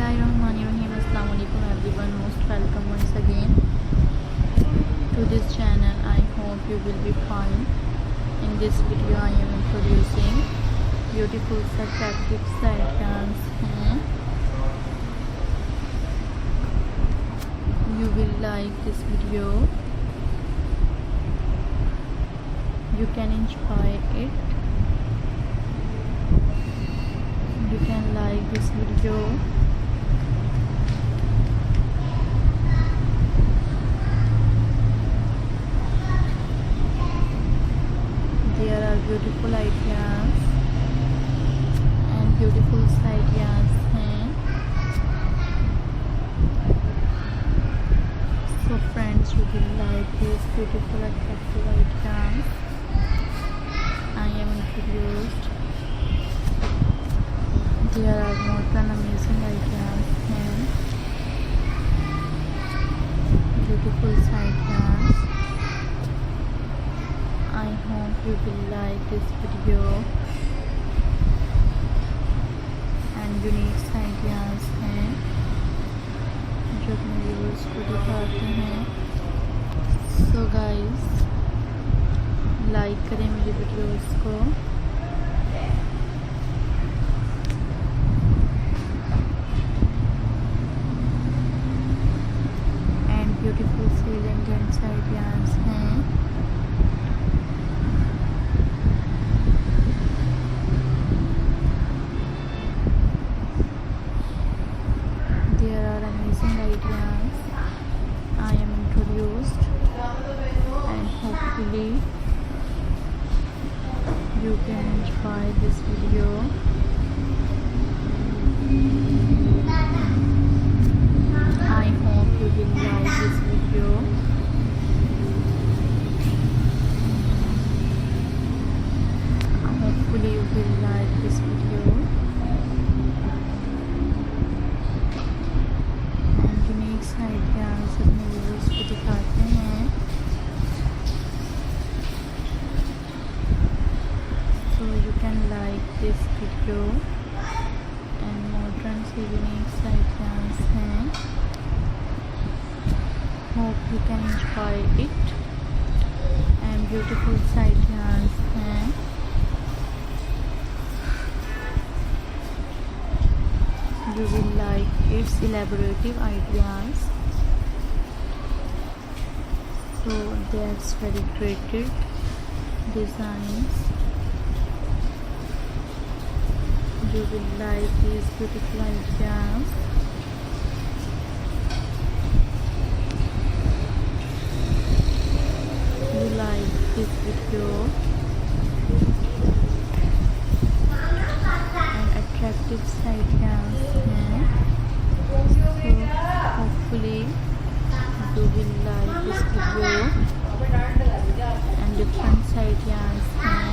Bismillahirrahmanirrahim. Assalamu alaikum everyone. Most welcome once again to this channel. I hope you will be fine. In this video I am introducing beautiful attractive side dance. You will like this video. You can enjoy it. You can like this video. There are beautiful ideas and beautiful ideas. So friends, you will like these beautiful attractive ideas I am introduced. There are more than amazing ideas and beautiful ideas. I hope you will like this video and unique ideas हैं जो अपने viewers को दिखाते हैं. So guys, like करें मेरी videos को. Beautiful feeling and ideas हैं. There are amazing ideas I am introduced and hopefully you can enjoy this video. I hope you will like this video. Hopefully you will like this video. And unique ideas अपने viewers को दिखाते हैं. So you can like this video and modern से unique ideas हैं. Hope you can enjoy it and beautiful ideas हैं. You will like its elaborative ideas. So that's very creative designs. You will like these beautiful ideas. Like this video and attractive ideas हैं. So hopefully you will like this video and different ideas हैं.